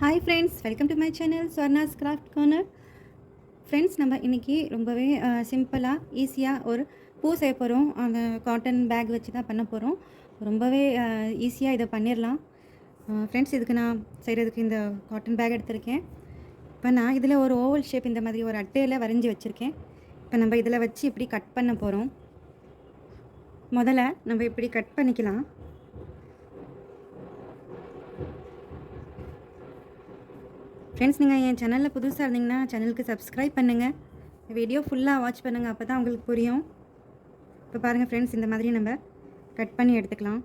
Hi friends, welcome to my channel Swarna's craft corner. Friends, நம்ம இன்றைக்கி ரொம்பவே சிம்பிளாக ஈஸியாக ஒரு பூ செய்ய போகிறோம். அந்த காட்டன் பேக் வச்சு தான் பண்ண போகிறோம். ரொம்பவே ஈஸியாக இதை பண்ணிடலாம். ஃப்ரெண்ட்ஸ், இதுக்கு நான் செய்கிறதுக்கு இந்த காட்டன் பேக் எடுத்திருக்கேன். இப்போ நான் இதில் ஒரு ஓவல் ஷேப் இந்த மாதிரி ஒரு அட்டையில் வரைஞ்சி வச்சுருக்கேன். இப்போ நம்ம இதில் வச்சு இப்படி கட் பண்ண போகிறோம். முதல்ல நம்ம இப்படி கட் பண்ணிக்கலாம். ஃப்ரெண்ட்ஸ், நீங்கள் என் சேனலில் புதுசாக இருந்தீங்கன்னா சேனலுக்கு சப்ஸ்கிரைப் பண்ணுங்கள். வீடியோ ஃபுல்லாக வாட்ச் பண்ணுங்கள், அப்போ தான் உங்களுக்கு புரியும். இப்போ பாருங்கள் ஃப்ரெண்ட்ஸ், இந்த மாதிரி நம்ம கட் பண்ணி எடுத்துக்கலாம்.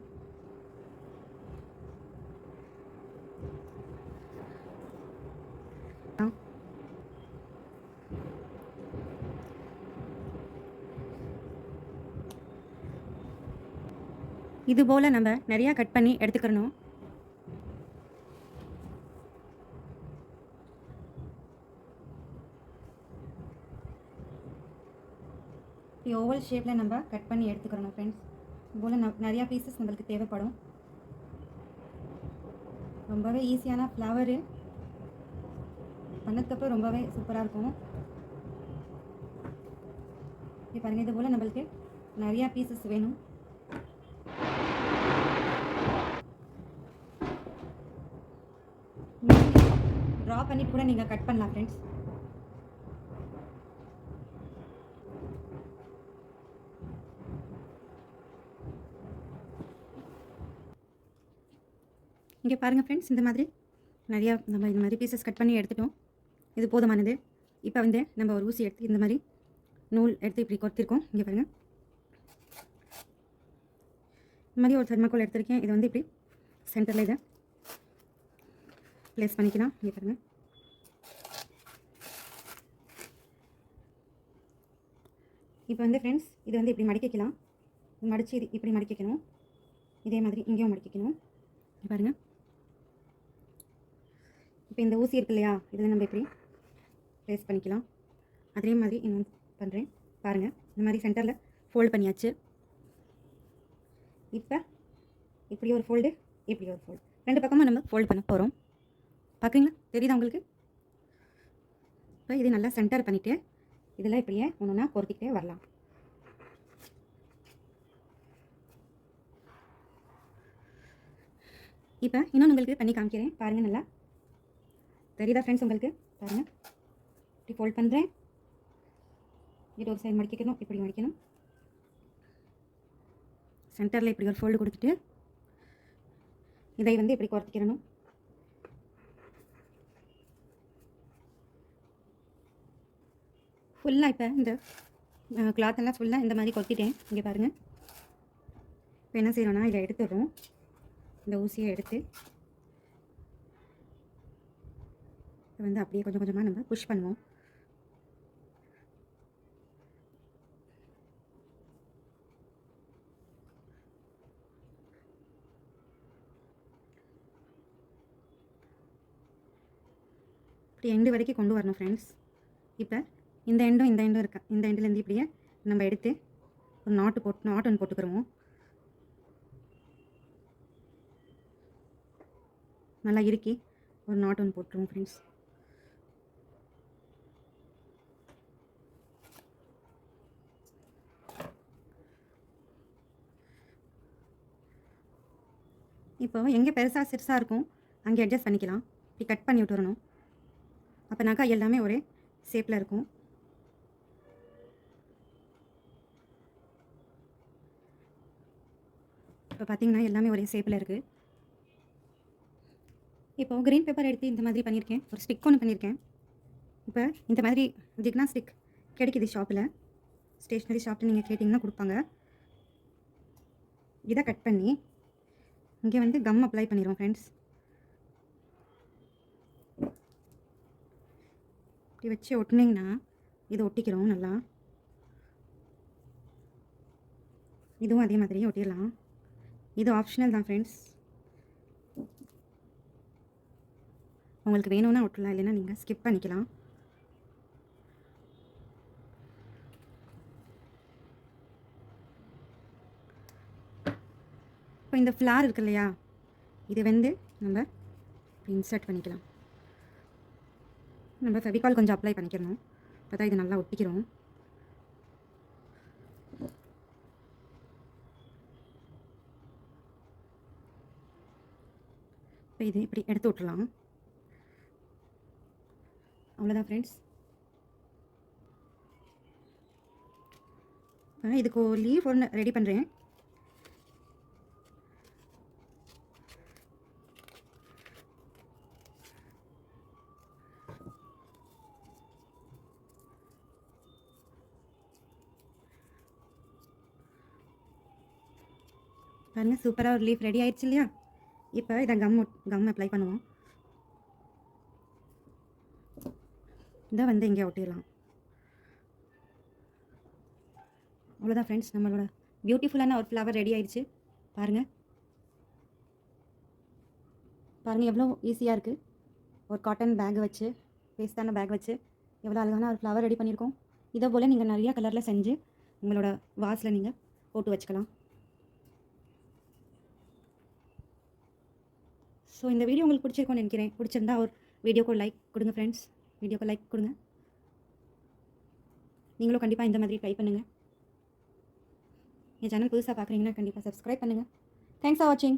இது போல் நம்ம நிறையா கட் பண்ணி எடுத்துக்கிறணும். ஓவல் ஷேப்பில் நம்ம கட் பண்ணி எடுத்துக்கிறோம் ஃப்ரெண்ட்ஸ். இதுபோல் நிறையா பீசஸ் நம்மளுக்கு தேவைப்படும். ரொம்பவே ஈஸியான ஃப்ளவரு, பண்ணதுக்கப்புறம் ரொம்பவே சூப்பராக இருக்கும். இப்போ பாருங்கள், இது போல் நம்மளுக்கு நிறையா பீசஸ் வேணும். ட்ரா பண்ணி கூட நீங்கள் கட் பண்ணலாம் ஃப்ரெண்ட்ஸ். இங்கே பாருங்கள் ஃப்ரெண்ட்ஸ், இந்த மாதிரி நிறையா நம்ம இந்த மாதிரி பீசஸ் கட் பண்ணி எடுத்துட்டோம். இது போதுமானது. இப்போ வந்து நம்ம ஒரு ஊசி எடுத்து இந்த மாதிரி நூல் எடுத்து இப்படி கொத்திருக்கோம். இங்கே பாருங்கள், இந்த மாதிரி ஒரு தெர்மாக்கோல் எடுத்திருக்கேன். இது வந்து இப்படி சென்டரில் இதை ப்ளேஸ் பண்ணிக்கலாம். இங்கே பாருங்கள், இப்போ வந்து ஃப்ரெண்ட்ஸ் இது வந்து இப்படி மடிக்கலாம். மடித்து இது இப்படி மடிக்கணும். இதே மாதிரி இங்கேயும் மடிக்கணும். இங்கே பாருங்கள், இப்போ இந்த ஊசி இருக்கு இல்லையா, இதில் நம்ம இப்படி ப்ளேஸ் பண்ணிக்கலாம். அதே மாதிரி இன்னொன்று பண்ணுறேன் பாருங்கள். இந்த மாதிரி சென்டரில் ஃபோல்ட் பண்ணியாச்சு. இப்போ இப்படி ஒரு ஃபோல்டு, இப்படி ஒரு ஃபோல்டு, ரெண்டு பக்கமும் நம்ம ஃபோல்ட் பண்ண போகிறோம். பார்க்குறீங்களா, தெரியுதா உங்களுக்கு? இப்போ இது நல்லா சென்டர் பண்ணிவிட்டு இதில் இப்படியே ஒன்று ஒன்றா பொறுத்திக்கிட்டே வரலாம். இப்போ இன்னும் உங்களுக்கு பண்ணி காமிக்கிறேன் பாருங்கள். நல்லா தெரியுதா ஃப்ரெண்ட்ஸ் உங்களுக்கு? பாருங்கள், இப்படி ஃபோல்ட் பண்ணுறேன். இது ஒரு சைடு மடிக்கணும், இப்படி மடிக்கணும். சென்டரில் இப்படி ஒரு ஃபோல்டு கொடுத்துட்டு இதை வந்து இப்படி குறைத்திக்கிறணும். ஃபுல்லாக இப்போ இந்த கிளாத்தெல்லாம் ஃபுல்லாக இந்த மாதிரி கொத்திட்டேன். இங்கே பாருங்கள். இப்போ என்ன செய்யணும்னா, இதை எடுத்துடுறோம். இந்த ஊசியை எடுத்து வந்து அப்படியே கொஞ்சம் கொஞ்சமாக நம்ம புஷ் பண்ணுவோம். இப்படி எண்டு வரைக்கும் கொண்டு வரணும் ஃப்ரெண்ட்ஸ். இப்போ இந்த எண்டும் இருக்கா, இந்த எண்டுலேருந்து இப்படியே நம்ம எடுத்து ஒரு நாட்டு ஒன்று போட்டுக்கிறோம். நல்லா இறுக்கி ஒரு நாட் ஒன்று போட்டுருவோம் ஃப்ரெண்ட்ஸ். இப்போ எங்கே பெருசாக சிறுசாக இருக்கும் அங்கே அட்ஜஸ்ட் பண்ணிக்கலாம். இப்படி கட் பண்ணி விட்டு வரணும். அப்போனாக்கா எல்லாமே ஒரே ஷேப்பில் இருக்கும். இப்போ பார்த்தீங்கன்னா எல்லாமே ஒரே ஷேப்பில் இருக்குது. இப்போது க்ரீன் பேப்பர் எடுத்து இந்த மாதிரி பண்ணியிருக்கேன். ஒரு ஸ்டிக் ஒன்று பண்ணியிருக்கேன். இப்போ இந்த மாதிரி ஜிக்னா ஸ்டிக் கிடைக்குது ஷாப்பில், ஸ்டேஷ்னரி ஷாப்பில் நீங்கள் கேட்டிங்கன்னா கொடுப்பாங்க. இதை கட் பண்ணி இங்கே வந்து கம் அப்ளை பண்ணிடுவோம் ஃப்ரெண்ட்ஸ். இப்படி வச்சு ஒட்டினீங்கன்னா இது ஒட்டிக்கிறோம் நல்லா. இதுவும் அதே மாதிரி ஒட்டிடலாம். இது ஆப்ஷனல் தான் ஃப்ரெண்ட்ஸ். உங்களுக்கு வேணும்னா ஒட்டலாம், இல்லைன்னா நீங்கள் ஸ்கிப் பண்ணிக்கலாம். இப்போ இந்த ஃப்ளார் இருக்கு இல்லையா, இது வந்து நம்ம இன்சர்ட் பண்ணிக்கலாம். நம்ம ஃபெவிகால் கொஞ்சம் அப்ளை பண்ணிக்கிறணும். அப்போ தான் இது நல்லா ஒட்டிக்கிறோம். இப்போ இது இப்படி எடுத்து விட்டுறலாம். அவ்வளோதான் ஃப்ரெண்ட்ஸ். இதுக்கு ஒரு லீஃப் ஒன்று ரெடி பண்ணுறேன். பாருங்கள், சூப்பராக ஒரு லீஃப் ரெடி ஆயிடுச்சு இல்லையா? இப்போ இதை கம் அப்ளை பண்ணுவோம். இதை வந்து இங்கே ஒட்டிடலாம். அவ்வளோதான் ஃப்ரெண்ட்ஸ், நம்மளோட பியூட்டிஃபுல்லான ஒரு ஃப்ளவர் ரெடி ஆயிடுச்சு. பாருங்கள் பாருங்கள் எவ்வளோ ஈஸியாக இருக்குது. ஒரு காட்டன் பேக் வச்சு, வேஸ்டான பேக் வச்சு எவ்வளோ அழகான ஒரு ஃப்ளவர் ரெடி பண்ணியிருக்கோம். இதை போல் நீங்கள் நிறையா கலரில் செஞ்சு உங்களோட வாஸில் நீங்கள் போட்டு வச்சுக்கலாம். ஸோ இந்த வீடியோ உங்களுக்கு பிடிச்சிருக்கோன்னு நினைக்கிறேன். பிடிச்சிருந்தா ஒரு வீடியோக்கு லைக் கொடுங்க ஃப்ரெண்ட்ஸ். வீடியோக்கு லைக் கொடுங்க. நீங்களும் கண்டிப்பாக இந்த மாதிரி ட்ரை பண்ணுங்கள். என் சேனல் புதுசாக பார்க்குறீங்கன்னா கண்டிப்பாக சப்ஸ்கிரைப் பண்ணுங்கள். தேங்க்ஸ் ஃபார் வாட்சிங்.